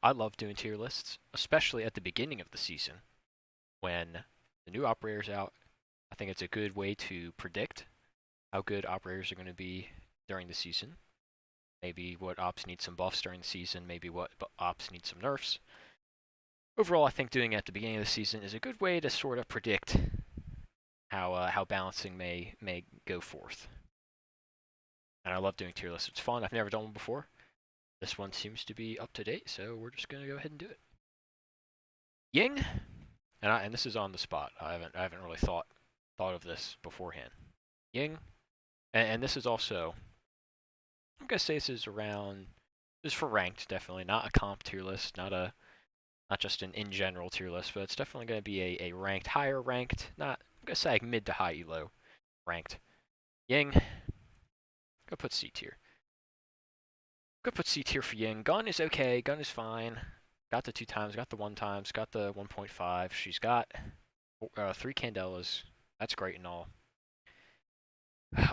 I love doing tier lists, especially at the beginning of the season when the new operator's out. I think it's a good way to predict how good operators are going to be during the season. Maybe what ops need some buffs during the season, maybe what ops need some nerfs. Overall, I think doing it at the beginning of the season is a good way to sort of predict how balancing may go forth. And I love doing tier lists. It's fun. I've never done one before. This one seems to be up to date, so we're just gonna go ahead and do it. Ying, and this is on the spot. I haven't really thought of this beforehand. Ying, and this is also, I'm gonna say this is for ranked, definitely not a comp tier list, not just an in general tier list, but it's definitely gonna be a ranked, higher ranked, not, I'm gonna say like mid to high elo ranked. Ying, go put C tier. Go put C tier for Ying. Gun is okay. Gun is fine. Got the 2 times. Got the 1 times. Got the 1.5. She's got 3 Candelas. That's great and all.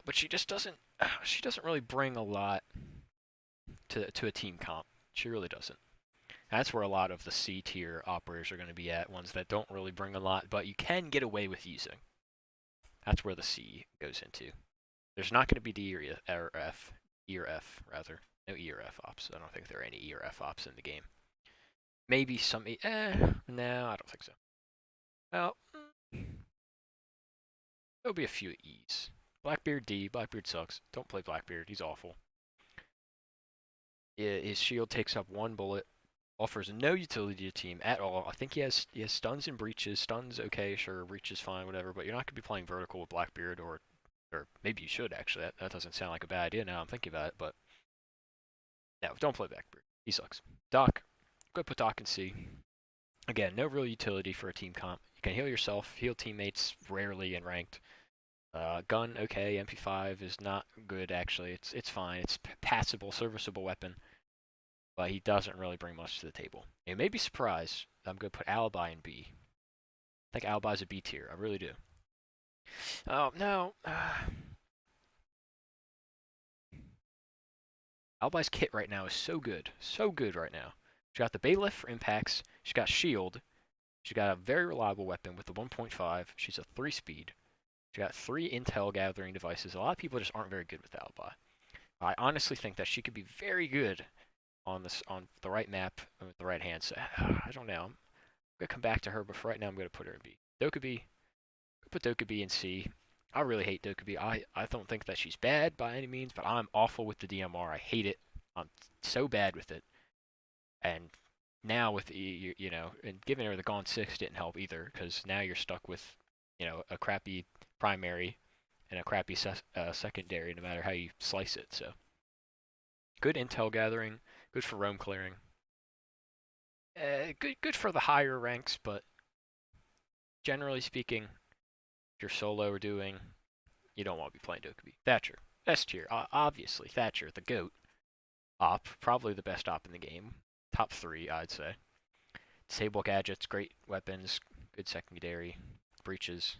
But she just doesn't. She doesn't really bring a lot to a team comp. She really doesn't. That's where a lot of the C tier operators are going to be at. Ones that don't really bring a lot, but you can get away with using. That's where the C goes into. There's not going to be D or F. E or F, rather. No E or F ops. I don't think there are any E or F ops in the game. Maybe some E. No, I don't think so. Well, there'll be a few E's. Blackbeard D. Blackbeard sucks. Don't play Blackbeard. He's awful. His shield takes up 1 bullet. Offers no utility to team at all. I think he has stuns and breaches. Stuns, okay, sure. Breach is fine, whatever. But you're not going to be playing vertical with Blackbeard, or maybe you should, actually. That doesn't sound like a bad idea now I'm thinking about it, but no, don't play Blackbeard. He sucks. Doc, go put Doc in C. Again, no real utility for a team comp. You can heal yourself, heal teammates rarely in ranked. Gun, okay. MP5 is not good, actually. It's fine. It's passable, serviceable weapon. But he doesn't really bring much to the table. You may be surprised. I'm going to put Alibi in B. I think Alibi's a B tier. I really do. Oh, no. Alibi's kit right now is so good. So good right now. She got the Bailiff for impacts. She's got shield. She's got a very reliable weapon with the 1.5. She's a 3 speed. She got 3 intel gathering devices. A lot of people just aren't very good with Alibi. I honestly think that she could be very good on the right map with the right hand. So I don't know. I'm gonna come back to her, but for right now I'm gonna put her in B. Dokkaebi. Put Dokkaebi in C. I really hate Dokkaebi. I don't think that she's bad by any means, but I'm awful with the DMR. I hate it. I'm so bad with it. And now with and giving her the Gaunt 6 didn't help either, because now you're stuck with, a crappy primary and a crappy secondary, no matter how you slice it. So good intel gathering, good for roam clearing. Good for the higher ranks, but generally speaking, if you're solo or doing, you don't want to be playing Dokkaebi. Thatcher, S tier, obviously. Thatcher, the GOAT. Op, probably the best op in the game. Top 3, I'd say. Disable gadgets, great weapons, good secondary, breaches.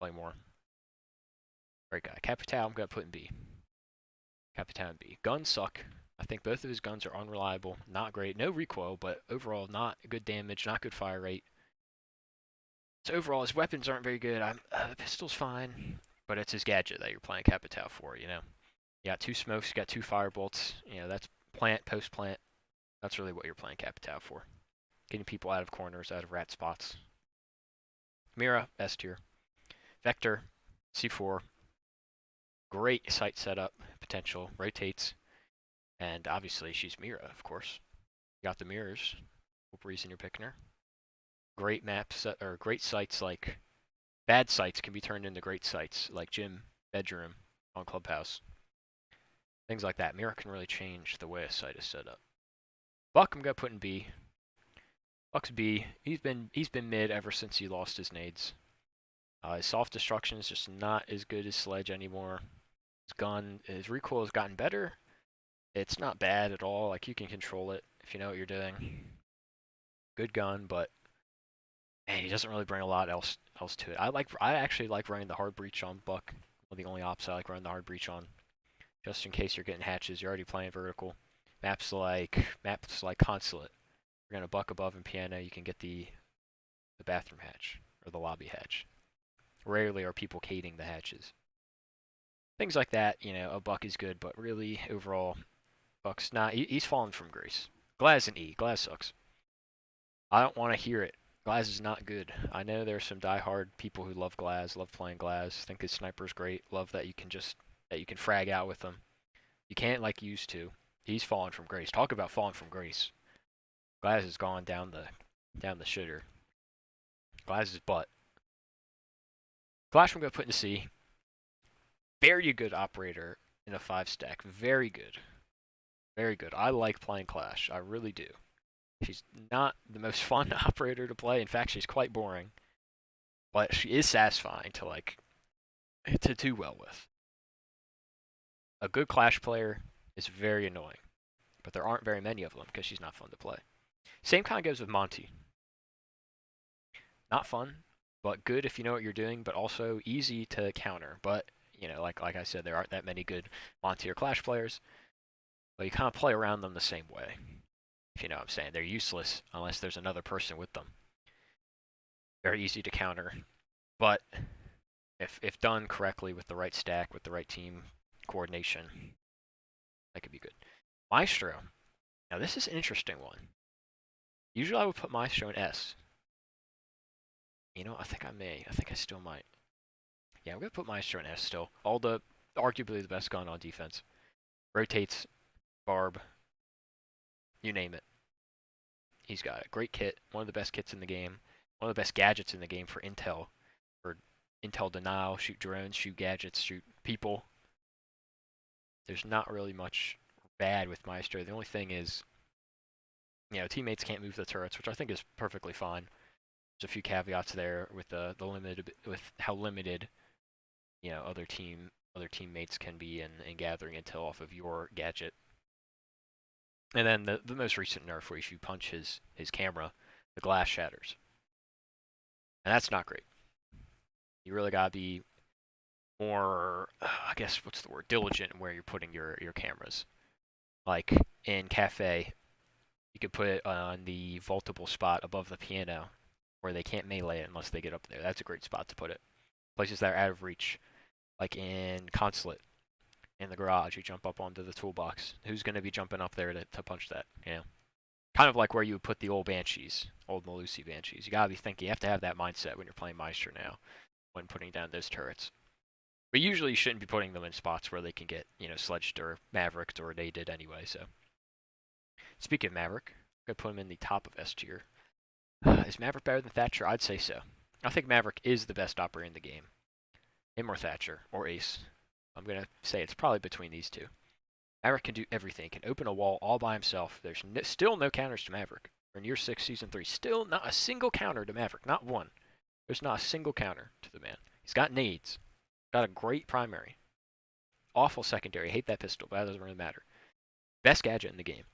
Play more. Great guy. Capitao, I'm going to put in B. Capitao in B. Guns suck. I think both of his guns are unreliable. Not great. No recoil, but overall not good damage, not good fire rate. So overall, his weapons aren't very good. The pistol's fine, but it's his gadget that you're playing Capitao for, You got 2 smokes, you got 2 firebolts. That's plant, post-plant. That's really what you're playing Capitao for. Getting people out of corners, out of rat spots. Mira, S tier. Vector, C4. Great sight setup potential. Rotates. And obviously, she's Mira, of course. You got the mirrors. What reason you're picking her? Great maps, or great sites like... Bad sites can be turned into great sites, like gym, bedroom, on Clubhouse. Things like that. Mira can really change the way a site is set up. Buck, I'm going to put in B. Buck's B. He's been mid ever since he lost his nades. His soft destruction is just not as good as Sledge anymore. His recoil has gotten better. It's not bad at all. Like, you can control it if you know what you're doing. Good gun, but man, he doesn't really bring a lot else to it. I actually like running the hard breach on Buck. One of the only ops I like running the hard breach on. Just in case you're getting hatches, you're already playing vertical. Maps like Consulate. You're gonna buck above in piano, you can get the bathroom hatch or the lobby hatch. Rarely are people cating the hatches. Things like that, a buck is good, but really overall, buck's not. He's fallen from grace. Glaz and E. Glaz sucks. I don't want to hear it. Glaz is not good. I know there's some diehard people who love Glaz, love playing Glaz, think his sniper's great, love that you can frag out with him. You can't like you used to. He's fallen from grace. Talk about falling from grace. Glaz has gone down the shitter. Glaz's butt. Flash I'm gonna put in C. Very good operator in a 5-stack. Very good. Very good. I like playing Clash. I really do. She's not the most fun operator to play. In fact, she's quite boring. But she is satisfying to do well with. A good Clash player is very annoying. But there aren't very many of them because she's not fun to play. Same kind of goes with Monty. Not fun, but good if you know what you're doing, but also easy to counter. But, like I said, there aren't that many good Monty or Clash players. But you kind of play around them the same way. If you know what I'm saying. They're useless unless there's another person with them. Very easy to counter. But if done correctly with the right stack, with the right team coordination, that could be good. Maestro. Now this is an interesting one. Usually I would put Maestro in S. I think I may. I think I still might. Yeah, I'm going to put Maestro in S still. Arguably the best gun on defense. Rotates, barb, you name it. He's got a great kit, one of the best kits in the game, one of the best gadgets in the game for intel. For intel denial, shoot drones, shoot gadgets, shoot people. There's not really much bad with Maestro. The only thing is, teammates can't move the turrets, which I think is perfectly fine. There's a few caveats there with with how limited, other teammates can be in gathering intel off of your gadget. And then the most recent nerf where if you punch his camera, the glass shatters. And that's not great. You really gotta be more, I guess, what's the word, diligent in where you're putting your cameras. Like in Cafe, you could put it on the vaultable spot above the piano where they can't melee it unless they get up there. That's a great spot to put it. Places that are out of reach, like in Consulate, in the garage, you jump up onto the toolbox. Who's going to be jumping up there to punch that? Kind of like where you would put the old Banshees, old Malusi Banshees. You gotta be thinking, you have to have that mindset when you're playing Maestro now, when putting down those turrets. But usually you shouldn't be putting them in spots where they can get, sledged or Mavericked, or they did anyway, so. Speaking of Maverick, I'm going to put him in the top of S tier. Is Maverick better than Thatcher? I'd say so. I think Maverick is the best operator in the game. Him or Thatcher, or Ace. I'm going to say it's probably between these two. Maverick can do everything. Can open a wall all by himself. There's still no counters to Maverick. We're in year 6, season 3. Still not a single counter to Maverick. Not one. There's not a single counter to the man. He's got nades. Got a great primary. Awful secondary. Hate that pistol, but that doesn't really matter. Best gadget in the game.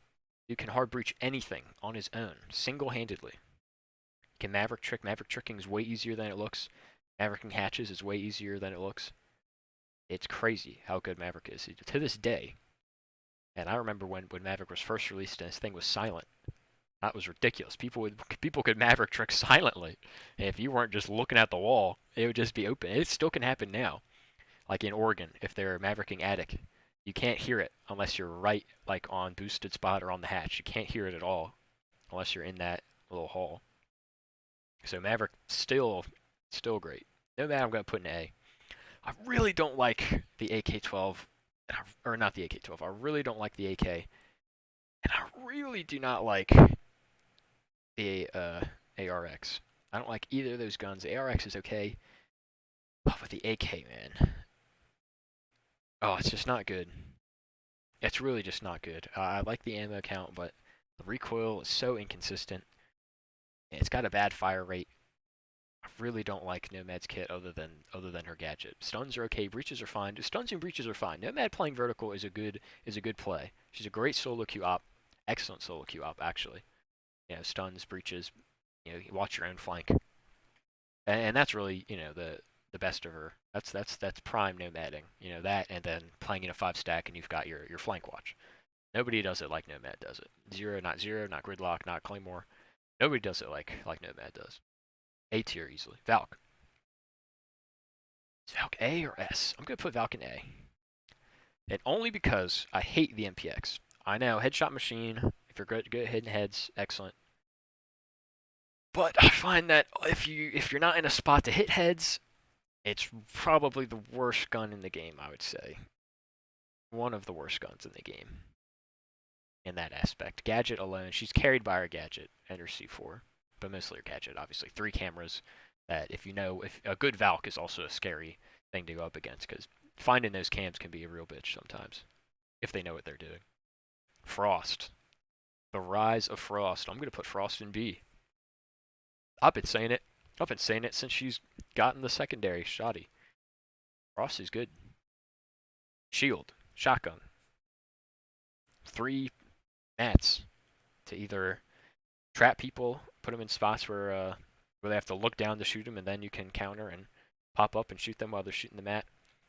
You can hard breach anything on his own, single-handedly. Can Maverick trick? Maverick tricking is way easier than it looks. Mavericking hatches is way easier than it looks. It's crazy how good Maverick is. To this day, and I remember when Maverick was first released and his thing was silent. That was ridiculous. People could Maverick trick silently. And if you weren't just looking at the wall, it would just be open. It still can happen now. Like in Oregon, if they're Mavericking attic, you can't hear it unless you're right, like on boosted spot or on the hatch. You can't hear it at all unless you're in that little hall. So Maverick still great. No matter, I'm going to put an A. I really don't like the AK-12, or not the AK-12. I really don't like the AK, and I really do not like the ARX. I don't like either of those guns. The ARX is okay, but with the AK, man, oh, it's just not good. It's really just not good. I like the ammo count, but the recoil is so inconsistent. It's got a bad fire rate. I really don't like Nomad's kit other than her gadget. Stuns are okay, breaches are fine. Stuns and breaches are fine. Nomad playing vertical is a good play. She's a great solo queue op, excellent solo queue op actually. Stuns, breaches, you watch your own flank, and that's really the best of her. That's prime nomading. That, and then playing in a 5-stack and you've got your flank watch. Nobody does it like Nomad does it. Zero, not Gridlock, not Claymore. Nobody does it like Nomad does. A tier easily. Valk. Is Valk A or S? I'm gonna put Valk in A. And only because I hate the MPX. I know, headshot machine. If you're good at hitting heads, excellent. But I find that if you're not in a spot to hit heads, it's probably the worst gun in the game, I would say. One of the worst guns in the game. In that aspect. Gadget alone, she's carried by her gadget and her C4. But mostly her gadget, obviously. 3 cameras that if a good Valk is also a scary thing to go up against, because finding those cams can be a real bitch sometimes. If they know what they're doing. Frost. The rise of Frost. I'm going to put Frost in B. I've been saying it since she's gotten the secondary shoddy. Frost is good. Shield. Shotgun. 3 mats to either trap people, put them in spots where they have to look down to shoot them, and then you can counter and pop up and shoot them while they're shooting the mat,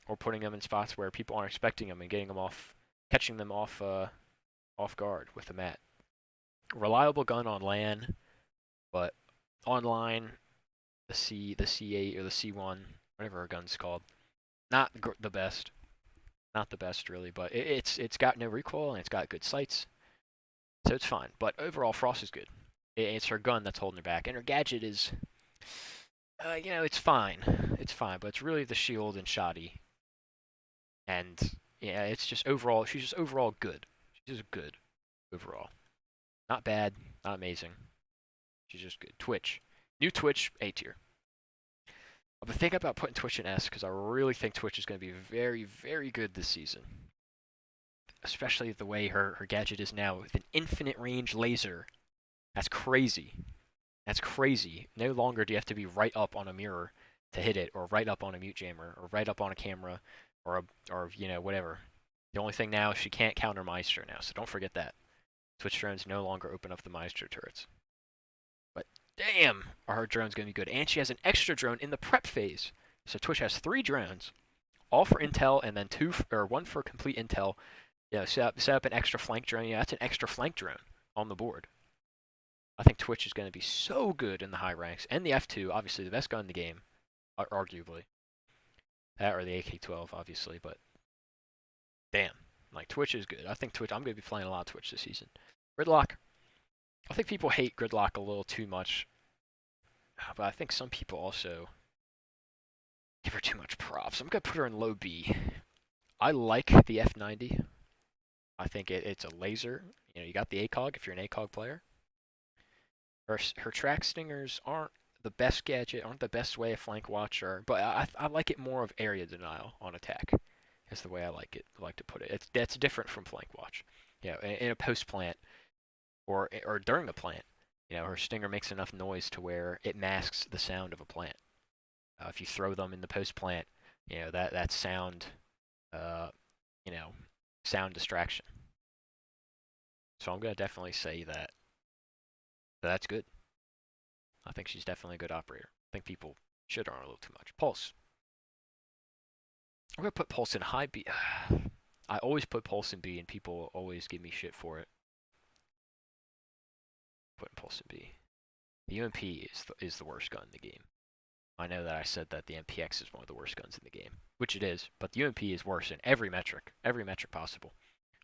or putting them in spots where people aren't expecting them and getting them off, catching them off guard with the mat. Reliable gun on LAN, but online, the C8 or the C1, whatever our gun's called, not the best. Not the best really, but it's got no recoil and it's got good sights, so it's fine. But overall, Frost is good. It's her gun that's holding her back, and her gadget is, it's fine. It's fine, but it's really the shield and shoddy. And yeah, it's just overall, she's just overall good. She's just good overall. Not bad, not amazing. She's just good. Twitch. New Twitch, A tier. I've been thinking about putting Twitch in S because I really think Twitch is going to be very, very good this season. Especially the way her gadget is now with an infinite range laser. That's crazy. That's crazy. No longer do you have to be right up on a mirror to hit it, or right up on a mute jammer, or right up on a camera, or whatever. The only thing now is she can't counter Maestro now, so don't forget that. Twitch drones no longer open up the Maestro turrets. But damn, are her drones going to be good. And she has an extra drone in the prep phase. So Twitch has 3 drones, all for intel, and then 1 for complete intel. Yeah, set up an extra flank drone. Yeah, that's an extra flank drone on the board. I think Twitch is going to be so good in the high ranks. And the F2, obviously the best gun in the game, arguably. That or the AK-12, obviously, but damn. Like, Twitch is good. I think Twitch, I'm going to be playing a lot of Twitch this season. Gridlock. I think people hate Gridlock a little too much, but I think some people also give her too much props. I'm going to put her in low B. I like the F90. I think it's a laser. You got the ACOG if you're an ACOG player. Her track stingers aren't the best gadget, aren't the best way of flank watcher, but I like it more of area denial on attack. Is the way I like to put it. That's different from flank watch. In a post plant or during the plant, her stinger makes enough noise to where it masks the sound of a plant. If you throw them in the post plant, that sound, sound distraction. So I'm gonna definitely say that that's good. I think she's definitely a good operator. I think people shit on her a little too much. Pulse. I'm gonna put Pulse in high B. I always put Pulse in B, and people always give me shit for it. Putting Pulse in B. The UMP is the worst gun in the game. I know that I said that the MPX is one of the worst guns in the game, which it is, but the UMP is worse in every metric possible,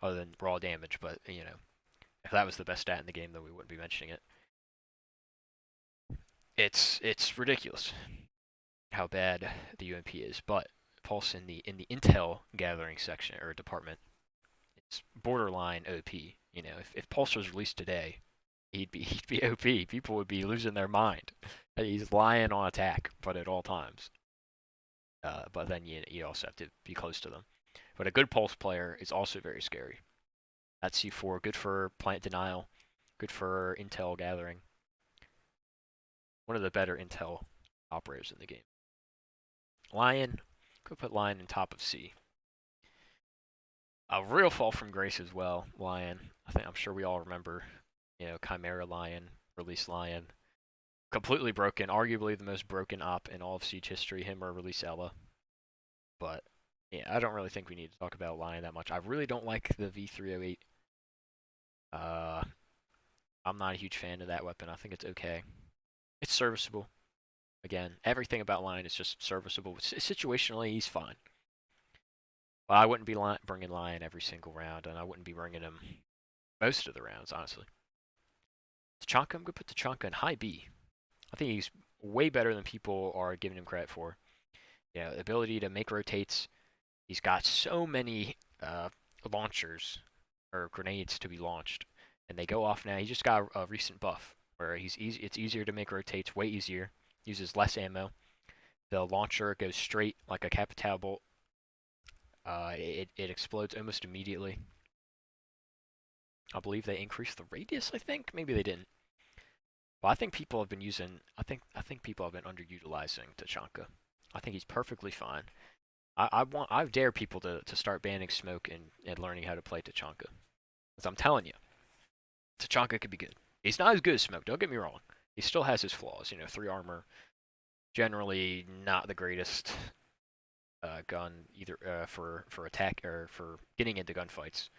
other than raw damage. But if that was the best stat in the game, then we wouldn't be mentioning it. It's ridiculous how bad the UMP is, but Pulse in the intel gathering section or department, it's borderline OP. If Pulse was released today, he'd be OP. People would be losing their mind. He's lying on attack, but at all times. But then you also have to be close to them. But a good Pulse player is also very scary. That's C4, good for plant denial, good for intel gathering. One of the better intel operators in the game. Lion, could put Lion in top of C. A real fall from grace as well, Lion. I'm sure we all remember, Chimera Lion, release Lion. Completely broken, arguably the most broken op in all of Siege history, him or release Ella. But yeah, I don't really think we need to talk about Lion that much. I really don't like the V308 Uh, I'm not a huge fan of that weapon. I think it's okay. It's serviceable. Again, everything about Lion is just serviceable. Situationally, he's fine. But I wouldn't be bringing Lion every single round, and I wouldn't be bringing him most of the rounds, honestly. Tachanka, I'm going to put Tachanka in high B. I think he's way better than people are giving him credit for. You know, the ability to make rotates. He's got so many launchers or grenades to be launched, and they go off now. He just got a recent buff where it's easier to make rotates, way easier. Uses less ammo. The launcher goes straight like a Capitao bolt. It explodes almost immediately. I believe they increased the radius. I think maybe they didn't. Well, I think people have been using. I think people have been underutilizing Tachanka. I think he's perfectly fine. I dare people to start banning smoke and learning how to play Tachanka. Because I'm telling you, Tachanka could be good. He's not as good as smoke. Don't get me wrong. He still has his flaws. You know, 3 armor, generally not the greatest gun either for attack or for getting into gunfights.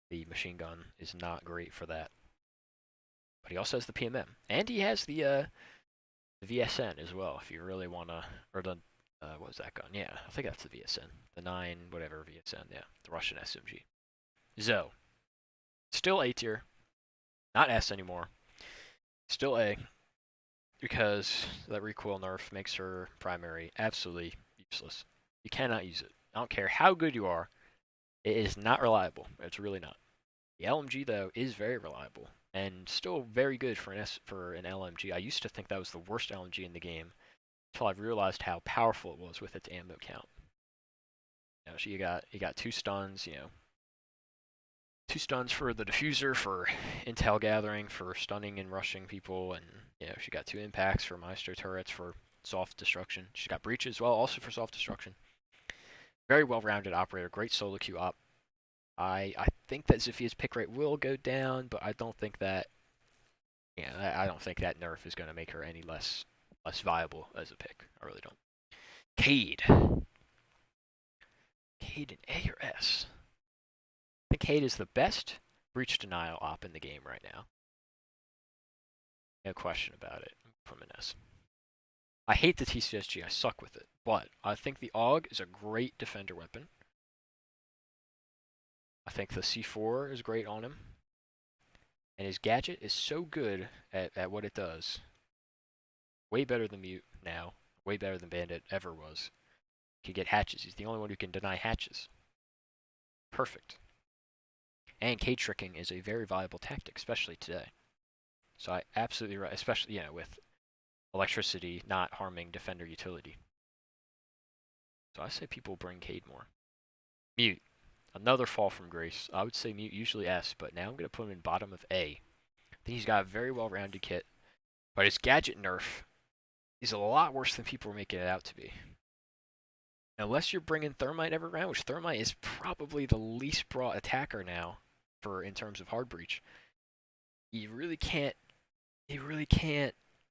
The machine gun is not great for that. But he also has the PMM, and he has the VSN as well. If you really wanna, or the what was that gun? Yeah, I think that's the VSN, the 9 whatever VSN. Yeah, the Russian SMG. Zo, still A tier, not S anymore. Still A, because that recoil nerf makes her primary absolutely useless. You cannot use it. I don't care how good you are. It is not reliable. It's really not. The LMG though is very reliable and still very good for an LMG. I used to think that was the worst LMG in the game until I realized how powerful it was with its ammo count. You know, so you got 2 stuns. You know, 2 stuns for the diffuser for intel gathering, for stunning and rushing people, and you know she got 2 impacts for Maestro turrets for soft destruction. She got breach as well, also for soft destruction. Very well-rounded operator, great solo queue op. I think that Ziphia's pick rate will go down, but I don't think that I don't think that nerf is going to make her any less viable as a pick. I really don't. Cade. Cade in A or S? I think Cade is the best breach denial op in the game right now. No question about it. From an S. I hate the TCSG. I suck with it. But I think the AUG is a great defender weapon. I think the C4 is great on him. And his gadget is so good at what it does. Way better than Mute now. Way better than Bandit ever was. He can get hatches. He's the only one who can deny hatches. Perfect. And Cade tricking is a very viable tactic, especially today. So I absolutely right, especially with electricity not harming defender utility. So I say people bring Cade more. Mute. Another fall from grace. I would say Mute usually S, but now I'm going to put him in bottom of A. I think he's got a very well-rounded kit, but his gadget nerf is a lot worse than people are making it out to be. Unless you're bringing Thermite every round, which Thermite is probably the least brought attacker now in terms of hard breach. You really can't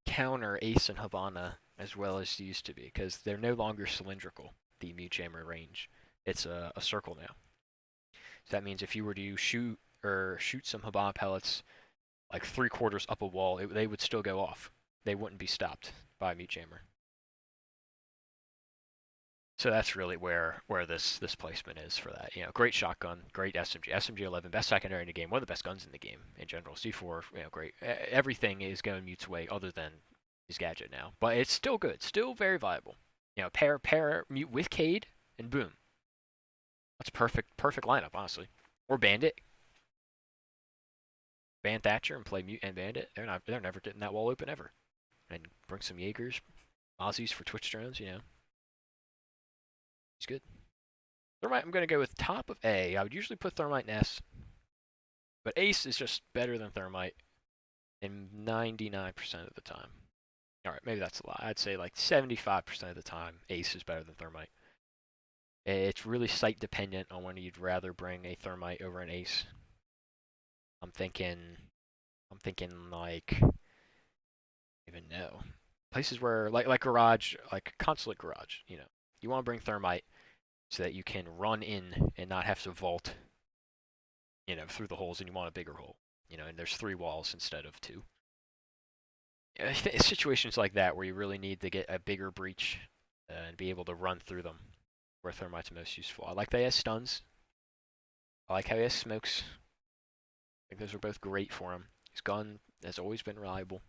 counter Ace and Habana as well as they used to be because they're no longer cylindrical. The Mute Jammer range, it's a circle now. So that means if you were to shoot some Habana pellets like 3/4 up a wall, they would still go off. They wouldn't be stopped by Mute Jammer. So that's really where this placement is for that. Great shotgun, great SMG. SMG 11, best secondary in the game, one of the best guns in the game in general. C4, great. Everything is going Mute's way other than his gadget now, but it's still good, still very viable. Pair Mute with Cade, and boom. That's perfect lineup, honestly. Or Bandit. Ban Thatcher and play Mute and Bandit. They're never getting that wall open ever. And bring some Jaegers, Mozzies for Twitch drones. He's good. Thermite, I'm going to go with top of A. I would usually put Thermite in S. But Ace is just better than Thermite in 99% of the time. Alright, maybe that's a lot. I'd say like 75% of the time, Ace is better than Thermite. It's really site dependent on when you'd rather bring a Thermite over an Ace. I'm thinking like, I don't even know. Places where, like garage, like consulate garage, you want to bring Thermite so that you can run in and not have to vault, through the holes, and you want a bigger hole. You know, and there's 3 walls instead of 2. Situations like that where you really need to get a bigger breach and be able to run through them, where Thermite's most useful. I like that he has stuns. I like how he has smokes. I think those are both great for him. His gun has always been reliable.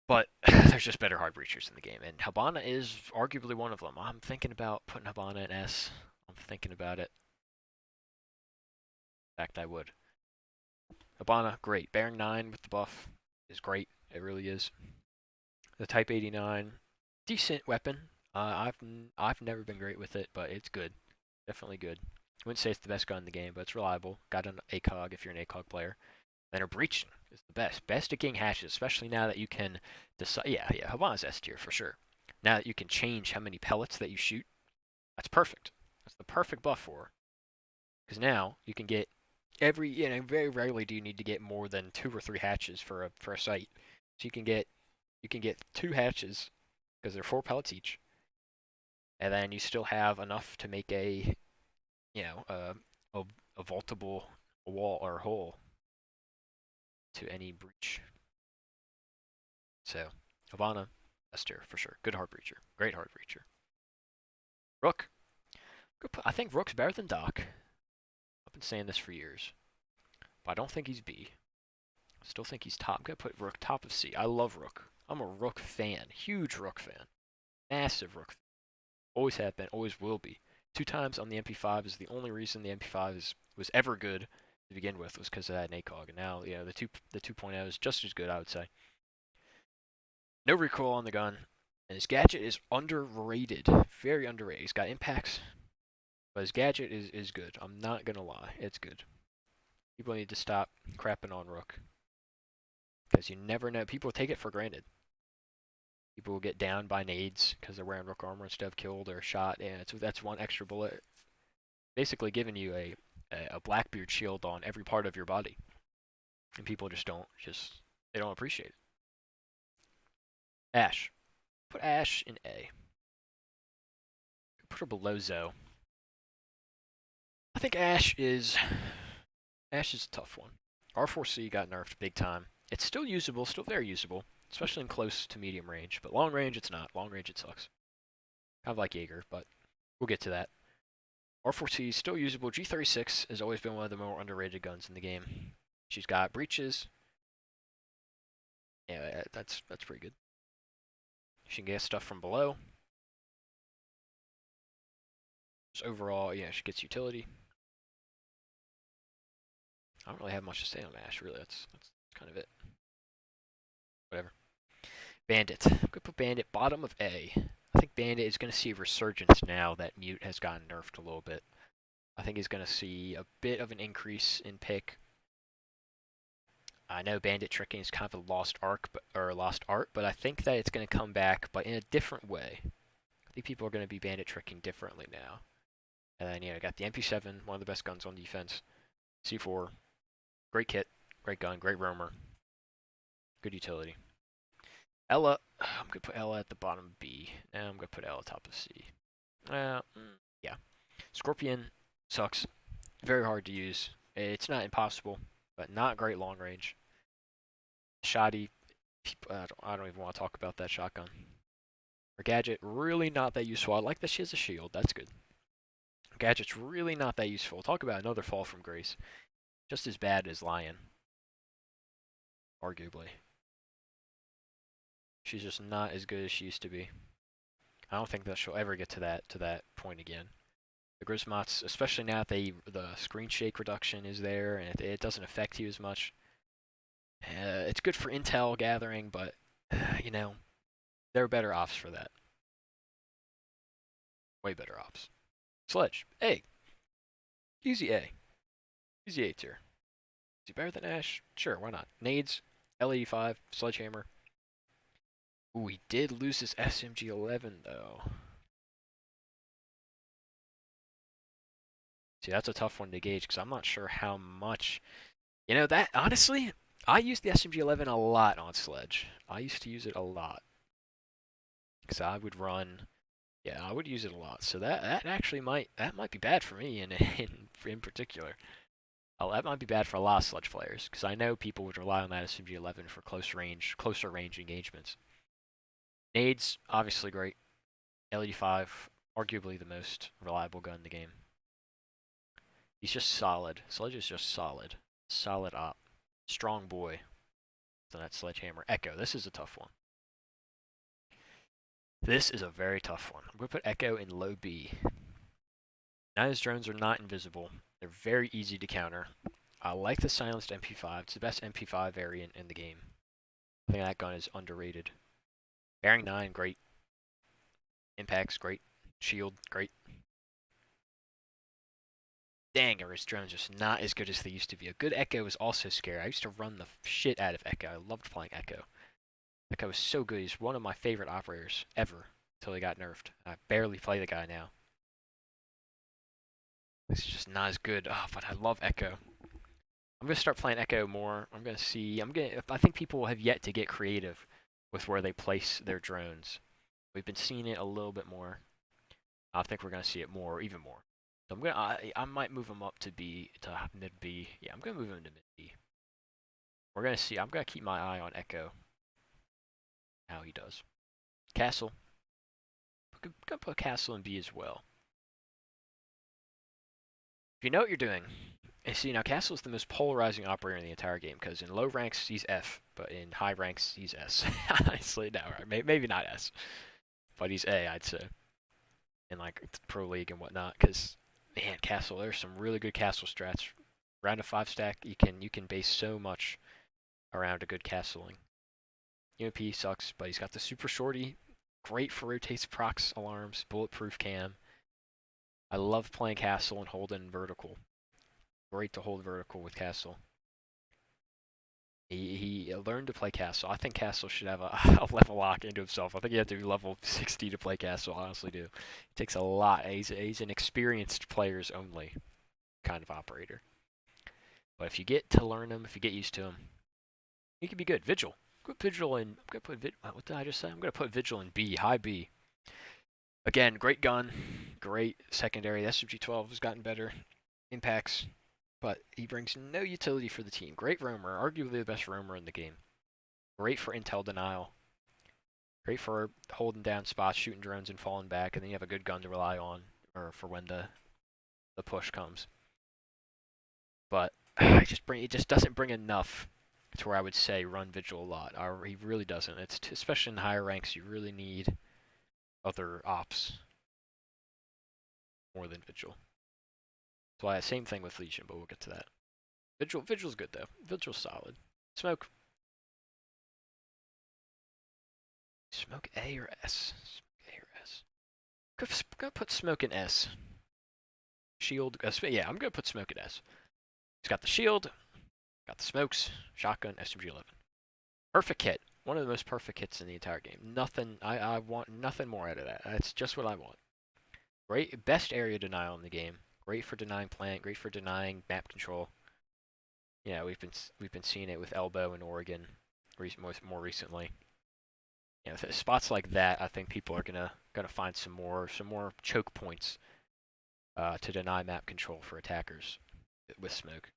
But there's just better hard breachers in the game, and Hibana is arguably one of them. I'm thinking about putting Hibana in S. I'm thinking about it. In fact, I would. Hibana, great. Bearing 9 with the buff is great. It really is. The Type 89, decent weapon. I've never been great with it, but it's good. Definitely good. I wouldn't say it's the best gun in the game, but it's reliable. Got an ACOG if you're an ACOG player. Then her breaching is the best. Best at getting hatches, especially now that you can decide. Yeah, Hibana's S tier for sure. Now that you can change how many pellets that you shoot, that's perfect. That's the perfect buff for her. Because now you can get very rarely do you need to get more than 2 or 3 hatches for a site. So you can get 2 hatches because they're 4 pellets each, and then you still have enough to make a vaultable wall or hole to any breach. So Hibana, S tier for sure. Good hard breacher. Great hard breacher. Rook. I think Rook's better than Doc. I've been saying this for years, but I don't think he's B. I still think he's top. I'm going to put Rook top of C. I love Rook. I'm a Rook fan. Huge Rook fan. Massive Rook fan. Always have been, always will be. 2 times on the MP5 is the only reason the MP5 was ever good to begin with, was because it had an ACOG. And now, the 2.0 is just as good, I would say. No recoil on the gun. And his gadget is underrated. Very underrated. He's got impacts, but his gadget is good. I'm not going to lie. It's good. People need to stop crapping on Rook, because you never know. People take it for granted. People will get down by nades because they're wearing Rook armor instead of killed or shot. Yeah, that's 1 extra bullet. Basically giving you a Blackbeard shield on every part of your body. And people they don't appreciate it. Ashe. Put Ashe in A. Put her below Zoe. I think Ashe is a tough one. R4C got nerfed big time. It's still usable, still very usable, especially in close to medium range. But long range, it's not. Long range, it sucks. Kind of like Jaeger, but we'll get to that. R4C is still usable. G36 has always been one of the more underrated guns in the game. She's got breaches. Yeah, that's pretty good. She can get stuff from below. Just overall, yeah, she gets utility. I don't really have much to say on Ashe, really. That's kind of it. Whatever. Bandit. I'm going to put Bandit bottom of A. I think Bandit is going to see a resurgence now that Mute has gotten nerfed a little bit. I think he's going to see a bit of an increase in pick. I know Bandit tricking is kind of a lost art, but I think that it's going to come back, but in a different way. I think people are going to be Bandit tricking differently now. And then, got the MP7, one of the best guns on defense. C4, great kit, great gun, great roamer, good utility. Ella, I'm going to put Ella at the bottom of B, and I'm going to put Ella top of C. Yeah. Scorpion sucks. Very hard to use. It's not impossible, but not great long range. Shoddy, I don't even want to talk about that shotgun. Her gadget, really not that useful. I like that she has a shield. That's good. Her gadget's really not that useful. Talk about another fall from grace. Just as bad as Lion. Arguably. She's just not as good as she used to be. I don't think that she'll ever get to that point again. The Grismots, especially now that the screen shake reduction is there and it doesn't affect you as much. It's good for intel gathering, but there are better ops for that. Way better ops. Sledge, A. Easy A. Easy A tier. Is he better than Ashe? Sure, why not? Nades, L85, Sledgehammer. Ooh, he did lose his SMG-11 though. See, that's a tough one to gauge because I'm not sure how much. That honestly, I used the SMG-11 a lot on Sledge. I used to use it a lot because I would run. Yeah, I would use it a lot. So that actually might be bad for me in particular. Oh, that might be bad for a lot of Sledge players, because I know people would rely on that SMG-11 for closer range engagements. Nades, obviously great. LED-5, arguably the most reliable gun in the game. He's just solid. Sledge is just solid. Solid op. Strong boy. So that sledgehammer. Echo, this is a tough one. This is a very tough one. I'm going to put Echo in low B. Now his drones are not invisible. They're very easy to counter. I like the silenced MP5. It's the best MP5 variant in the game. I think that gun is underrated. Bearing 9, great. Impacts, great. Shield, great. Dang, his drones just not as good as they used to be. A good Echo is also scary. I used to run the shit out of Echo. I loved playing Echo. Echo was so good. He's one of my favorite operators ever until he got nerfed. I barely play the guy now. He's just not as good. Oh, but I love Echo. I'm gonna start playing Echo more. I'm gonna see. I think people have yet to get creative with where they place their drones. We've been seeing it a little bit more. I think we're gonna see it more, even more. So I might move him up to mid B. Yeah, I'm gonna move him to mid B. We're gonna see. I'm gonna keep my eye on Echo. How he does. Castle. I'm gonna put Castle in B as well. If you know what you're doing, and see now Castle is the most polarizing operator in the entire game because in low ranks he's F, but in high ranks he's S. Honestly, no, right? Maybe not S, but he's A, I'd say. In like pro league and whatnot, because man, Castle, there's some really good Castle strats. Round of 5 stack, you can base so much around a good castling. UMP sucks, but he's got the super shorty, great for rotates, procs, alarms, bulletproof cam. I love playing Castle and holding vertical. Great to hold vertical with Castle. He learned to play Castle. I think Castle should have a level lock into himself. I think you have to be level 60 to play Castle, I honestly do. It takes a lot. He's an experienced players only kind of operator. But if you get to learn him, if you get used to him, he can be good. Vigil. Put Vigil in. I'm gonna put what did I just say? I'm gonna put Vigil in B, high B. Again, great gun, great secondary. The SMG-12 has gotten better. Impacts, but he brings no utility for the team. Great roamer, arguably the best roamer in the game. Great for intel denial. Great for holding down spots, shooting drones, and falling back, and then you have a good gun to rely on, or for when the push comes. But it just doesn't bring enough to where I would say run Vigil a lot. He really doesn't. It's especially in higher ranks, you really need other ops more than Vigil. So same thing with Lesion, but we'll get to that. Vigil's good though. Vigil's solid. Smoke. Smoke A or S? Smoke A or S? I'm gonna put Smoke in S. Shield. Yeah, I'm gonna put Smoke in S. He's got the shield, got the smokes, shotgun, SMG-11. Perfect hit. One of the most perfect hits in the entire game. Nothing. I want nothing more out of that. That's just what I want. Great, best area denial in the game. Great for denying plant. Great for denying map control. Yeah, we've been seeing it with Elbow in Oregon, more recently. Yeah, spots like that, I think people are gonna find some more choke points to deny map control for attackers with Smoke.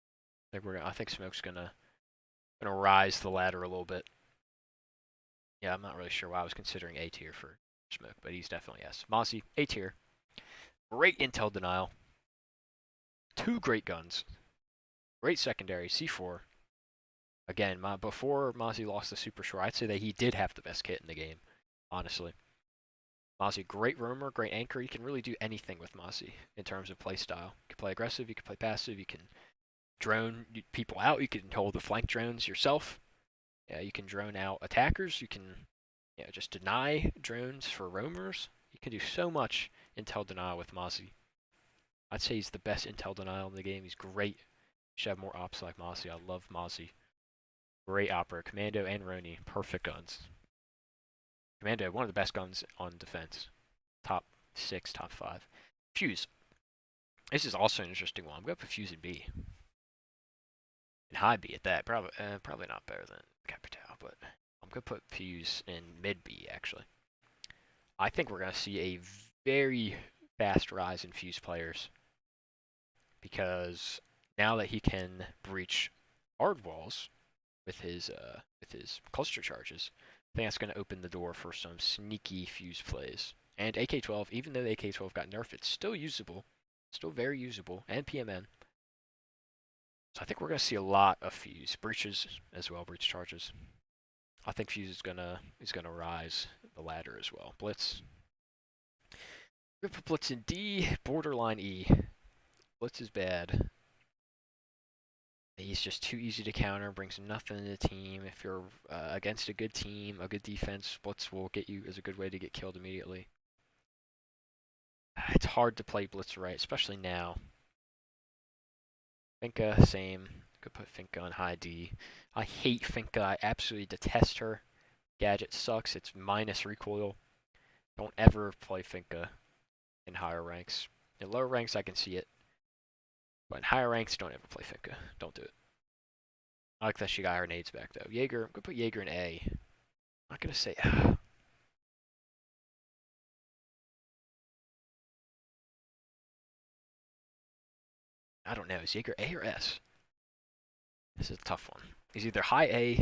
I think Smoke's gonna rise the ladder a little bit. Yeah, I'm not really sure why I was considering A tier for Smoke, but he's definitely S. Mozzie, A tier. Great intel denial. 2 great guns. Great secondary, C4. Again, before Mozzie lost the super short, I'd say that he did have the best kit in the game, honestly. Mozzie, great roamer, great anchor. You can really do anything with Mozzie in terms of play style. You can play aggressive, you can play passive, you can drone people out, you can hold the flank drones yourself. Yeah, you can drone out attackers, you can just deny drones for roamers. You can do so much intel denial with Mozzie. I'd say he's the best intel denial in the game. He's great. You should have more ops like Mozzie. I love Mozzie. Great operator. Commando and Rooney. Perfect guns. Commando, one of the best guns on defense. Top 6, top 5. Fuse. This is also an interesting one. I'm going to put Fuse in B. And high B at that. Probably not better than Capital, but I'm going to put Fuse in mid B, actually. I think we're going to see a very fast rise in Fuse players. Because now that he can breach hard walls with his cluster charges, I think that's going to open the door for some sneaky fuse plays. And AK-12, even though the AK-12 got nerfed, it's still usable, still very usable, and PMN. So I think we're going to see a lot of fuse breaches as well, breach charges. I think fuse is gonna rise the ladder as well. Blitz. We put Blitz in D, borderline E. Blitz is bad. He's just too easy to counter, brings nothing to the team. If you're against a good team, a good defense, Blitz will get you as a good way to get killed immediately. It's hard to play Blitz right, especially now. Finka, same. Could put Finka on high D. I hate Finka. I absolutely detest her. Gadget sucks. It's minus recoil. Don't ever play Finka in higher ranks. In lower ranks, I can see it. But in higher ranks, don't ever play Finka. Don't do it. I like that she got her nades back, though. Jaeger, I'm going to put Jaeger in A. I'm not going to say... I don't know. Is Jaeger A or S? This is a tough one. He's either high A...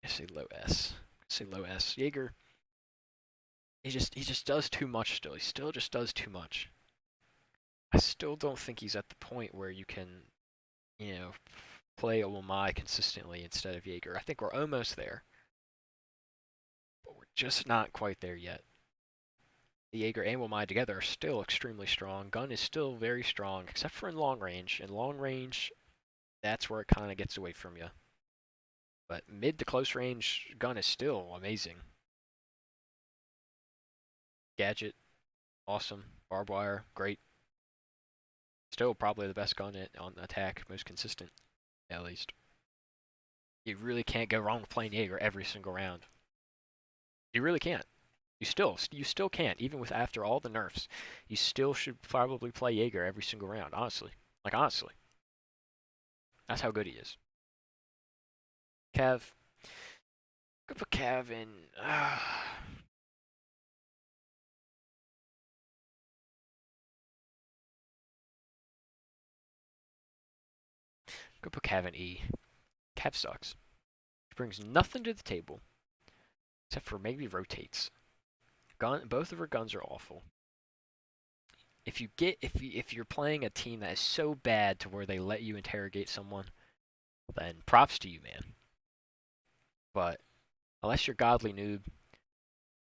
I say low S. I say low S. Jaeger... He just does too much still. He still just does too much. I still don't think he's at the point where you can, play Olomai consistently instead of Jaeger. I think we're almost there. But we're just not quite there yet. The Jaeger and Olomai together are still extremely strong. Gun is still very strong, except for in long range. In long range, that's where it kind of gets away from you. But mid to close range, Gun is still amazing. Gadget, awesome. Barbed wire, great. Still probably the best gun on attack, most consistent, at least. You really can't go wrong with playing Jaeger every single round. You really can't. You still can't, even with after all the nerfs. You still should probably play Jaeger every single round, honestly. Like, honestly. That's how good he is. Cav. Go put Cav in... Go put Cav in E. Cav sucks. He brings nothing to the table. Except for maybe rotates. Both of her guns are awful. If you're playing a team that is so bad to where they let you interrogate someone, then props to you, man. But unless you're godly noob,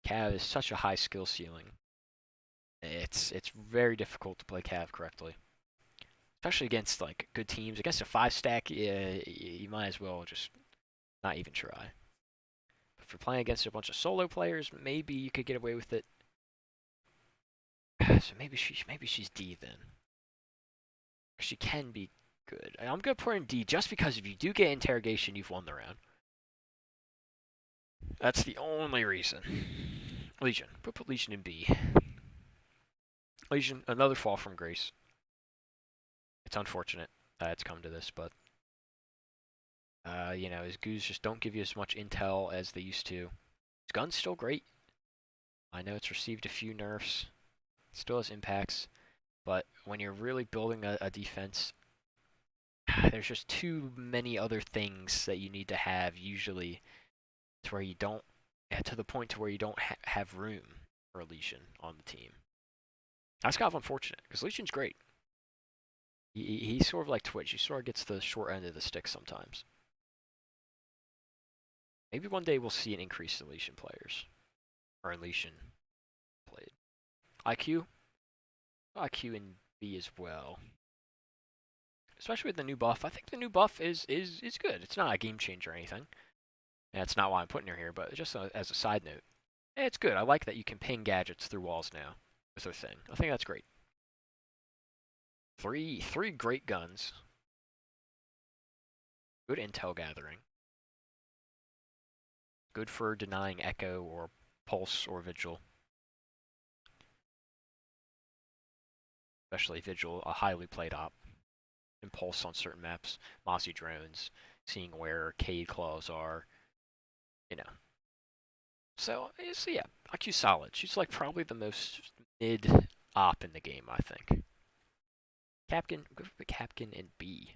Cav is such a high skill ceiling. It's very difficult to play Cav correctly. Especially against like good teams. Against a 5-stack, you might as well just not even try. But if you're playing against a bunch of solo players, maybe you could get away with it. So maybe she's D then. She can be good. I'm gonna put her in D just because if you do get interrogation, you've won the round. That's the only reason. Lesion. Put Lesion in B. Lesion, another fall from grace. It's unfortunate that it's come to this, but his goos just don't give you as much intel as they used to. His gun's still great. I know it's received a few nerfs. Still has impacts, but when you're really building a defense, there's just too many other things that you need to have usually to where you don't, to the point to where you don't have room for a Lesion on the team. That's kind of unfortunate, because Lesion's great. He's sort of like Twitch. He sort of gets the short end of the stick sometimes. Maybe one day we'll see an increase in Lesion players. Or in Lesion played. IQ? IQ in B as well. Especially with the new buff. I think the new buff is good. It's not a game changer or anything. And that's not why I'm putting her here, but just as a side note. It's good. I like that you can ping gadgets through walls now with her thing. I think that's great. Three great guns. Good intel gathering. Good for denying Echo or Pulse or Vigil. Especially Vigil, a highly played op. And Pulse on certain maps. Mozzie drones, seeing where arcade claws are. So yeah, IQ's solid. She's like probably the most mid op in the game, I think. Kapkan, go for Kapkan and B.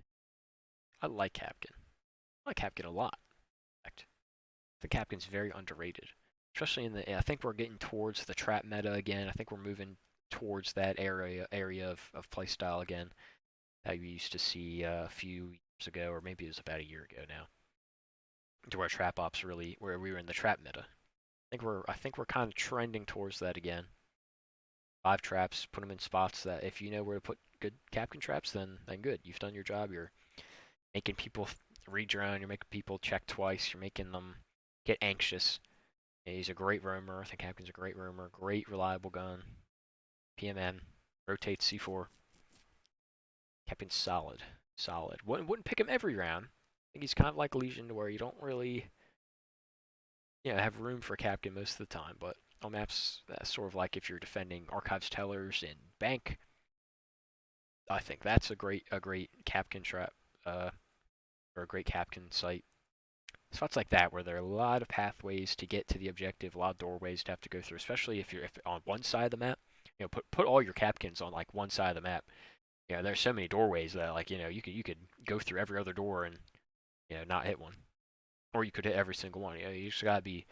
I like Kapkan. I like Kapkan a lot. In fact, the Kapkan's very underrated, especially in the. I think we're getting towards the trap meta again. I think we're moving towards that area of playstyle again that we used to see a few years ago, or maybe it was about a year ago now, to where trap ops really, where we were in the trap meta. I think we're kind of trending towards that again. 5 traps, put them in spots that if you know where to put good Kapkan traps, then good. You've done your job. You're making people read your own. You're making people check twice. You're making them get anxious. Yeah, he's a great roamer. I think Kapkan's a great roamer. Great reliable gun. PMM. Rotates C4. Kapkan's solid. Solid. Wouldn't pick him every round. I think he's kind of like Lesion to where you don't really have room for Kapkan most of the time, but on maps that's sort of like if you're defending Archives Tellers in Bank, I think that's a great Kapkan trap, or a great Kapkan site. Spots like that where there are a lot of pathways to get to the objective, a lot of doorways to have to go through, especially if you're on one side of the map. Put all your Kapkans on like one side of the map. There's so many doorways that like you could go through every other door and not hit one, or you could hit every single one. You just gotta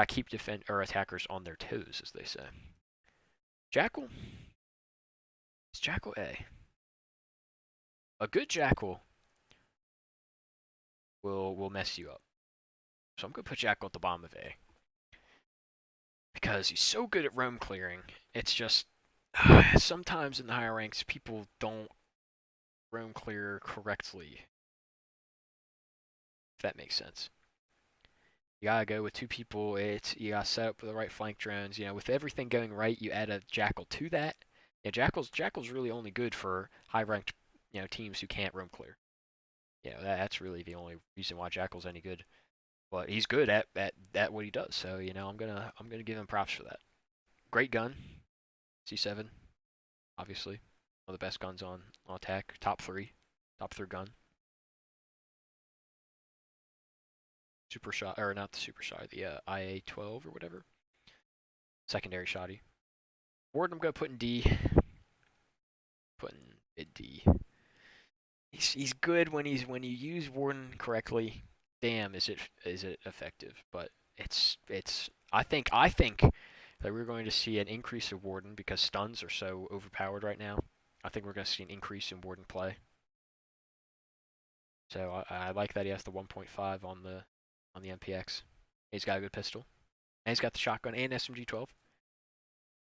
keep attackers on their toes, as they say. Jackal. It's Jackal A. A good Jackal will mess you up. So I'm gonna put Jackal at the bottom of A. Because he's so good at roam clearing. It's just sometimes in the higher ranks people don't roam clear correctly. If that makes sense. You gotta go with 2 people. You gotta set up the right flank drones. With everything going right, you add a Jackal to that. Yeah, Jackal's really only good for high-ranked, teams who can't roam clear. That's really the only reason why Jackal's any good. But he's good at what he does. So I'm gonna give him props for that. Great gun, C7, obviously one of the best guns on attack. Top three gun. Super shot, or not the super shot, the IA-12 or whatever. Secondary shotty. Warden I'm gonna put in D. Putting mid D. He's good when you use Warden correctly. Damn, is it effective? But it's I think that we're going to see an increase of Warden because stuns are so overpowered right now. I think we're going to see an increase in Warden play. So I like that he has the 1.5 on the MPX. He's got a good pistol, and he's got the shotgun and SMG-12.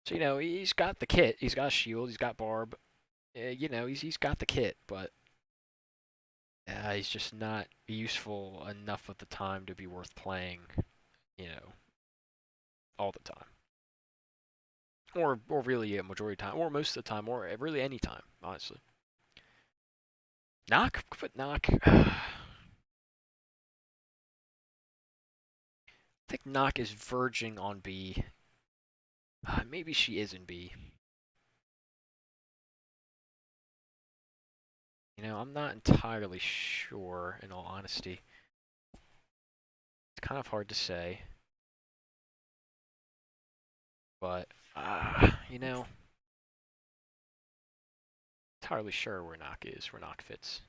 So he's got the kit. He's got a shield. He's got barb. He's got the kit, but he's just not useful enough at the time to be worth playing, all the time. Or really a majority of the time, or most of the time, or really any time, honestly. Knock? Put Knock. I think Knock is verging on B. Maybe she is in B. I'm not entirely sure, in all honesty. It's kind of hard to say. But, entirely sure where Knock is, where Knock fits.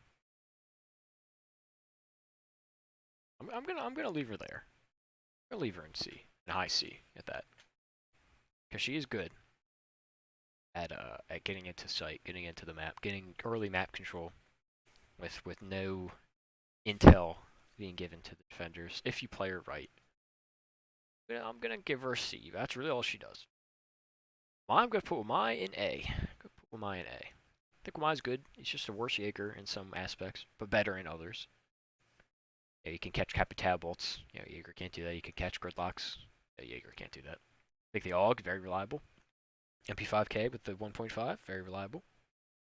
I'm gonna leave her there. I'm gonna leave her in C, in high C at that, because she is good at getting into sight, getting into the map, getting early map control, with no intel being given to the defenders if you play her right. I'm gonna give her C. That's really all she does. I'm gonna put Wamai in A. I think Wamai's good. He's just a worse Jaeger in some aspects, but better in others. You can catch Capital bolts. Jaeger can't do that. You can catch gridlocks. Jaeger can't do that. I think the AUG, very reliable. MP5K with the 1.5, very reliable.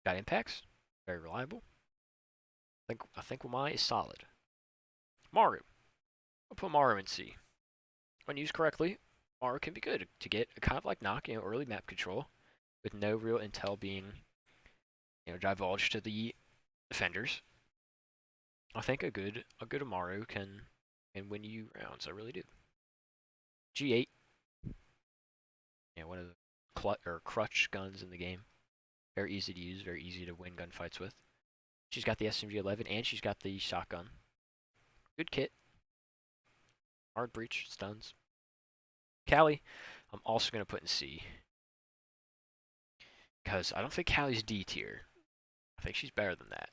Got impacts, very reliable. I think Wamai is solid. Maru. I'll put Maru in C. When used correctly, Maru can be good to get kind of like Knock, early map control, with no real intel being, divulged to the defenders. I think a good Amaru can win you rounds. I really do. G8. One of the crutch guns in the game. Very easy to use, very easy to win gunfights with. She's got the SMG-11 and she's got the shotgun. Good kit. Hard breach, stuns. Callie, I'm also going to put in C. Because I don't think Callie's D tier. I think she's better than that.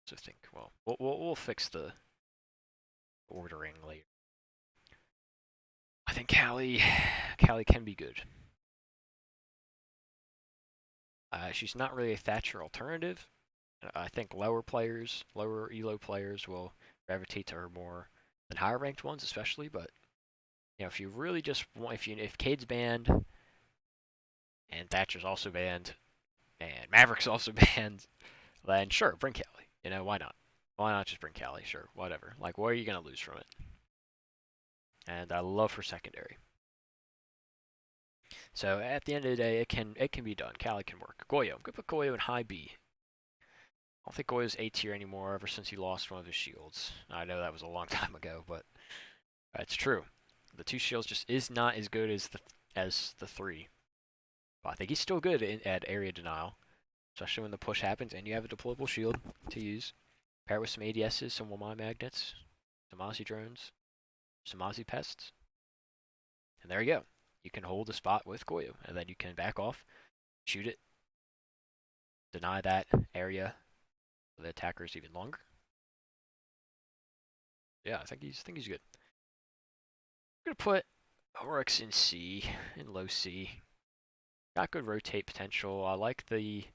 So I think, well, we'll fix the ordering later. I think Callie can be good. She's not really a Thatcher alternative. I think lower elo players will gravitate to her more than higher ranked ones, especially. But you know, if you really just want, if Cade's banned, and Thatcher's also banned, and Maverick's also banned, then sure, bring Callie. You know, why not? Why not just bring Callie? Sure, whatever. Like, what are you gonna lose from it? And I love her secondary. So at the end of the day, it can be done. Callie can work. Goyo, I'm gonna put Goyo in high B. I don't think Goyo's A tier anymore ever since he lost one of his shields. I know that was a long time ago, but it's true. The 2 shields just is not as good as the 3. But I think he's still good at area denial, especially when the push happens and you have a deployable shield to use. Pair it with some ADSs, some Womai magnets, some Mozzie drones, some Mozzie pests, and there you go. You can hold a spot with Goyo, and then you can back off, shoot it, deny that area for the attackers even longer. Yeah, I think he's good. I'm gonna put Oryx in C, in low C. Got good rotate potential. I like the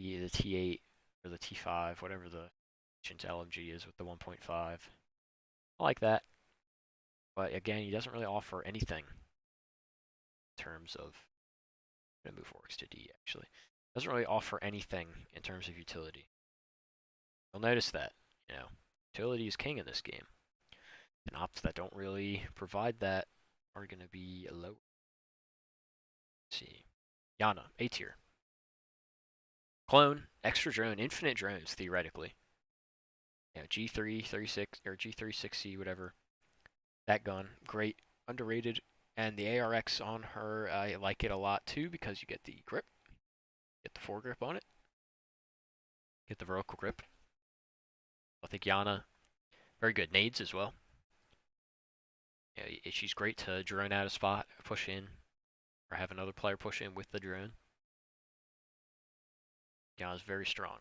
T8 or the T5, whatever the LMG is with the 1.5. I like that. But again, he doesn't really offer anything in terms of. I'm gonna move Oryx to D actually. Doesn't really offer anything in terms of utility. You'll notice that, you know, utility is king in this game. And ops that don't really provide that are going to be low. Let's see. Yana, A tier. Clone, extra drone, infinite drones, theoretically. You know, G3, 36, or G3, 6C, whatever. That gun, great, underrated. And the ARX on her, I like it a lot too because you get the grip. Get the foregrip on it. Get the vertical grip. I think Yana, very good. Nades as well. You know, she's great to drone out a spot, push in, or have another player push in with the drone. Yana's very strong.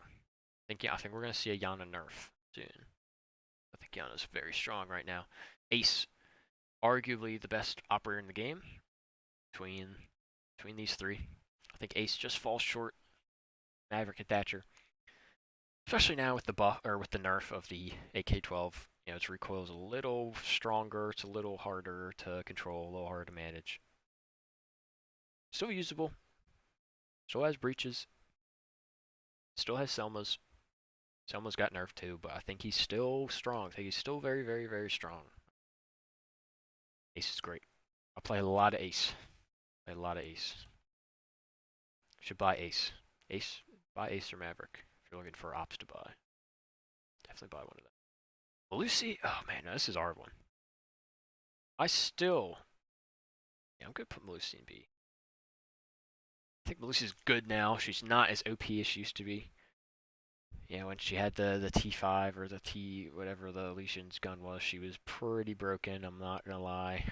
I think we're gonna see a Yana nerf soon. I think Yana's very strong right now. Ace, arguably the best operator in the game between these 3. I think Ace just falls short. Maverick and Thatcher, especially now with the buff or with the nerf of the AK-12. You know, its recoil is a little stronger. It's a little harder to control, a little harder to manage. Still usable. Still has breaches. Still has Selma's. Selma's got nerfed too, but I think he's still strong. I think he's still very, very, very strong. Ace is great. I play a lot of Ace. Play a lot of Ace. Should buy Ace. Buy Ace or Maverick if you're looking for ops to buy. Definitely buy one of them. Lucy, oh man, no, this is a hard one. I'm gonna put Lucy in B. I think Melusi's good now. She's not as OP as she used to be. You know, when she had the T5 or the T, whatever the Lesion's gun was, she was pretty broken, I'm not gonna lie.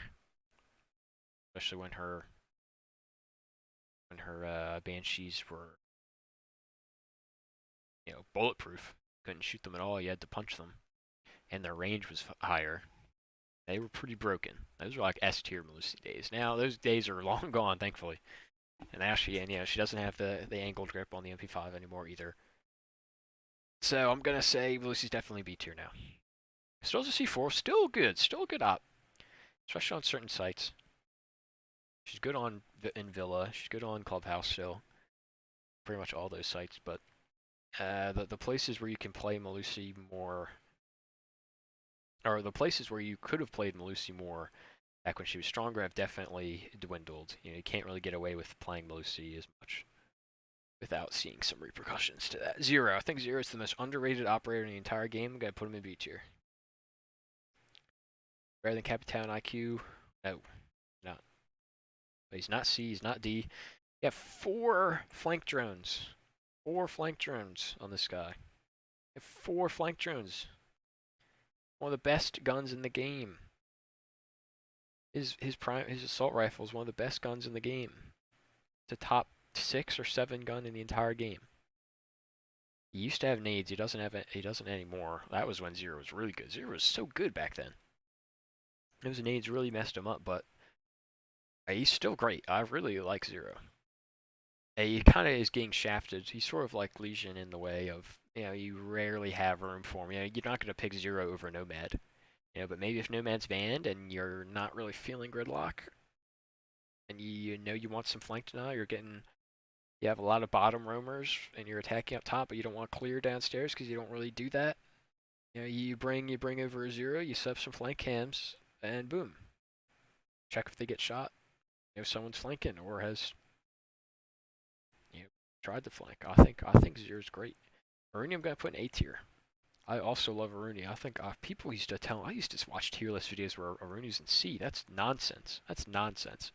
Especially when her Banshees were, you know, bulletproof. Couldn't shoot them at all, you had to punch them. And their range was higher. They were pretty broken. Those were like S tier Melusi days. Now those days are long gone, thankfully. And now she doesn't have the angled grip on the MP5 anymore either. So I'm gonna say Melusi's definitely B tier now. Still has a C4, still a good op, especially on certain sites. She's good in Villa, she's good on Clubhouse still, pretty much all those sites. But the places where you can play Melusi more, or the places where you could have played Melusi more back when she was stronger, have definitely dwindled. You know, you can't really get away with playing Melusi as much without seeing some repercussions to that. Zero. I think Zero is the most underrated operator in the entire game. I'm going to put him in B tier. Better than Kapkan IQ? No, not. But he's not C, he's not D. You have 4 flank drones. 4 flank drones on this guy. You have 4 flank drones. One of the best guns in the game. His assault rifle is one of the best guns in the game. It's a top 6 or 7 gun in the entire game. He used to have nades. He doesn't have it. He doesn't anymore. That was when Zero was really good. Zero was so good back then. Those nades really messed him up, but he's still great. I really like Zero. He kind of is getting shafted. He's sort of like Lesion in the way of, you rarely have room for him. You're not going to pick Zero over Nomad. But maybe if Nomad's banned and you're not really feeling gridlock, and you know you want some flank denial, you have a lot of bottom roamers, and you're attacking up top, but you don't want to clear downstairs because you don't really do that. You bring over a Zero, you set up some flank cams, and boom. Check if they get shot. Someone's flanking or has tried to flank. I think Zero's great. Rooney, I'm gonna put in A tier. I also love Rooney. I think people used to tell. I used to watch tier list videos where Rooney's in C. That's nonsense. That's nonsense.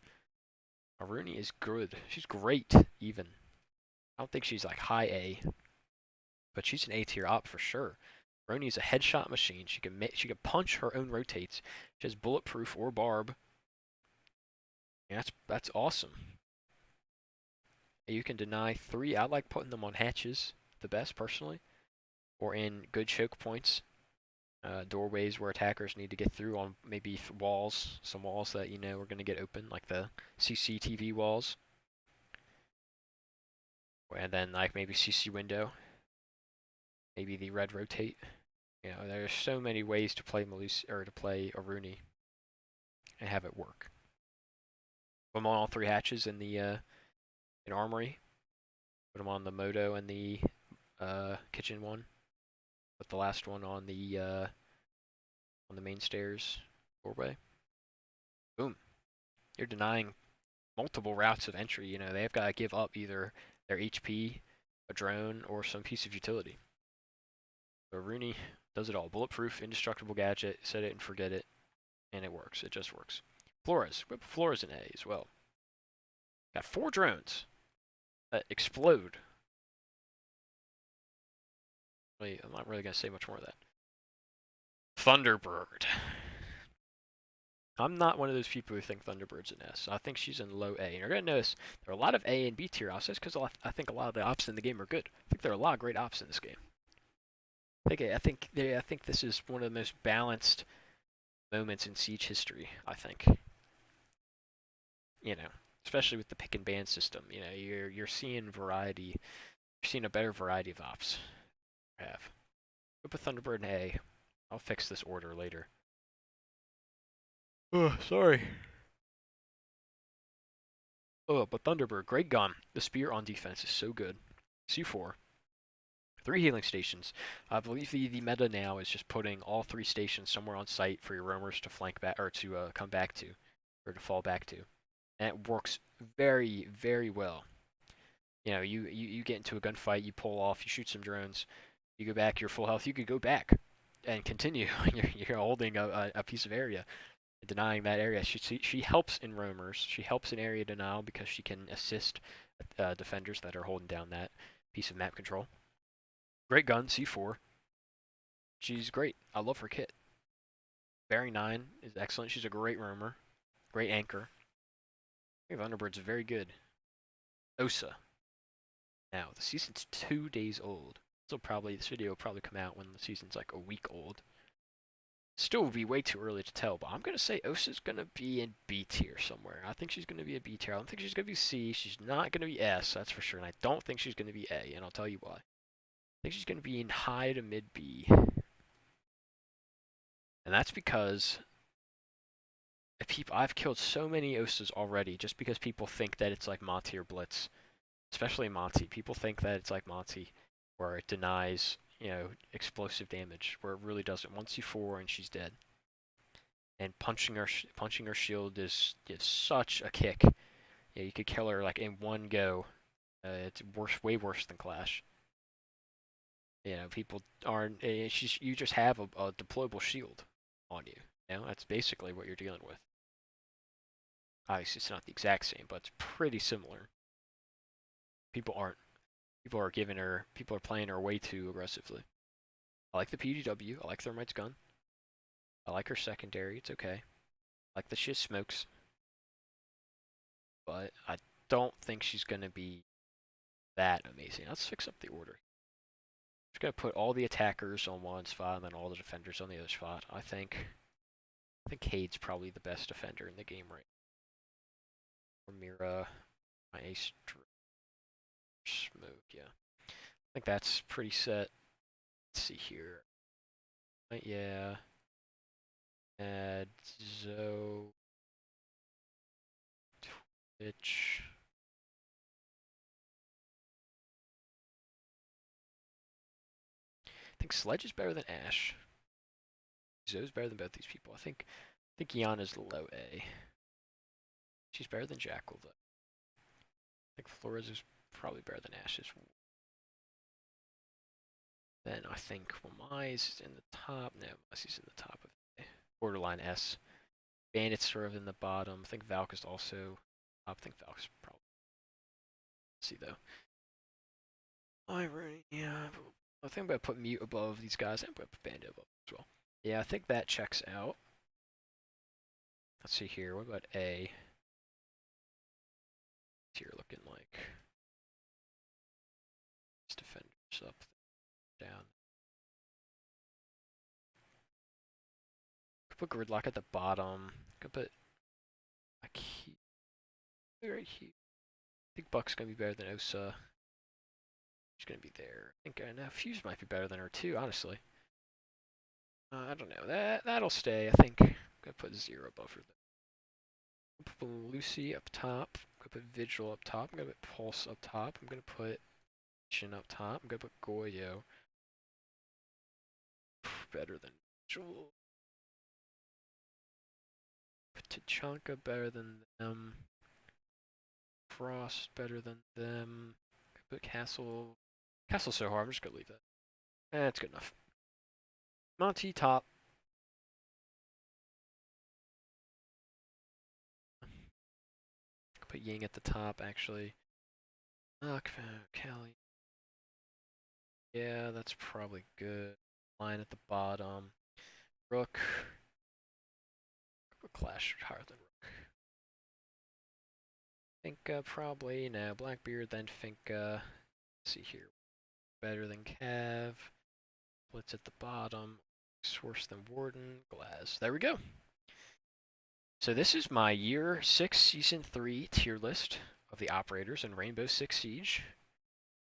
Rooney is good. She's great, even. I don't think she's like high A, but she's an A tier op for sure. Rooney's a headshot machine. She can punch her own rotates. She has bulletproof or barb. Yeah, that's awesome. You can deny 3. I like putting them on hatches the best personally, or in good choke points. Doorways where attackers need to get through on maybe walls, some walls that are going to get open, like the CCTV walls. And then like maybe CC window, maybe the red rotate. There's so many ways to play a Rooney and have it work. Put them on all 3 hatches in the in armory. Put them on the moto and the kitchen one. Put the last one on the main stairs doorway. Boom. You're denying multiple routes of entry. They've got to give up either their HP, a drone, or some piece of utility. So Rooney does it all. Bulletproof, indestructible gadget, set it and forget it, and it works. It just works. Flores. Whip Flores in A as well. Got 4 drones that explode. I'm not really going to say much more of that. Thunderbird. I'm not one of those people who think Thunderbird's an S. I think she's in low A. And you're going to notice there are a lot of A and B tier ops because I think a lot of the ops in the game are good. I think there are a lot of great ops in this game. I think this is one of the most balanced moments in Siege history, I think. Especially with the pick and ban system. You're seeing variety. You're seeing a better variety of ops. Put Thunderbird in A. I'll fix this order later. Oh, sorry. Oh, but Thunderbird, great gun. The spear on defense is so good. C4. 3 healing stations. I believe the meta now is just putting all 3 stations somewhere on site for your roamers to flank back or to come back to, or to fall back to, and it works very, very well. You get into a gunfight, you pull off, you shoot some drones, you go back, you're full health, you could go back and continue. you're holding a piece of area, denying that area. She helps in roamers. She helps in area denial because she can assist defenders that are holding down that piece of map control. Great gun, C4. She's great. I love her kit. Bearing 9 is excellent. She's a great roamer. Great anchor. I think Thunderbird's very good. Osa. Now, the season's 2 days old. This video will probably come out when the season's like a week old. Still would be way too early to tell, but I'm going to say Osa's going to be in B tier somewhere. I think she's going to be a B tier. I don't think she's going to be C. She's not going to be S, that's for sure. And I don't think she's going to be A, and I'll tell you why. I think she's going to be in high to mid B. And that's because I've killed so many Osas already just because people think that it's like Mozzie or Blitz. Especially Mozzie. People think that it's like Mozzie, where it denies, explosive damage, where it really doesn't. 1C4 and she's dead. And punching her shield is such a kick. You could kill her like in one go. It's way worse than Clash. People aren't. You just have a deployable shield on you. That's basically what you're dealing with. Obviously, it's not the exact same, but it's pretty similar. People aren't. People are playing her way too aggressively. I like the PDW. I like Thermite's gun. I like her secondary. It's okay. I like that she has smokes. But I don't think she's going to be that amazing. Let's fix up the order. Just going to put all the attackers on one spot and then all the defenders on the other spot. I think Cade's probably the best defender in the game right now. Or Mira, Maestro, Smoke, yeah. I think that's pretty set. Let's see here. Yeah. Add Zoe, Twitch. I think Sledge is better than Ashe. Zoe's better than both these people. I think Yana's low A. She's better than Jackal though. I think Flores is probably better than Ashe as well. Then I think Mozzie's in the top. No, Mozzie's in the top of A. Borderline S. Bandit's sort of in the bottom. I think Valk is also top. I think Valk's probably. Let's see though. Rooney, yeah. I think I'm going to put Mute above these guys. I'm going to put Bandit above as well. Yeah, I think that checks out. Let's see here. What about A? What's here looking like? These defenders up, down. Could put Gridlock at the bottom. Could put like right here. I think Buck's going to be better than Osa. She's going to be there. I think now Fuse might be better than her too, honestly. I don't know. That'll stay. I think I'm going to put 0 above her. Put Lucy up top. I'm going to put Vigil up top. I'm going to put Pulse up top. I'm going to put Shin up top. I'm going to put Goyo. Better than Vigil. Put Tachanka better than them. Frost better than them. Put Castle. Castle's so hard. I'm just going to leave that. That's good enough. Monty top. Put Ying at the top, actually. Callie. Yeah, that's probably good. Line at the bottom. Rook. Clash higher than Rook. Finka, probably. No, Blackbeard, then Finka. Let's see here. Better than Cav. Blitz at the bottom. Worse than Warden. Glaz. There we go. So this is my Year 6 Season 3 tier list of the operators in Rainbow Six Siege.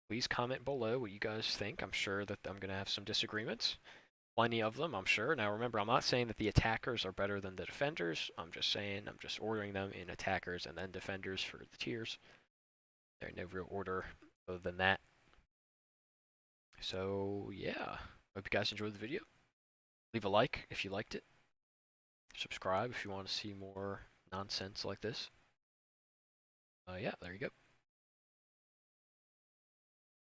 Please comment below what you guys think. I'm sure that I'm going to have some disagreements. Plenty of them, I'm sure. Now remember, I'm not saying that the attackers are better than the defenders. I'm just ordering them in attackers and then defenders for the tiers. There's no real order other than that. So yeah, hope you guys enjoyed the video. Leave a like if you liked it. Subscribe if you want to see more nonsense like this. Yeah, there you go.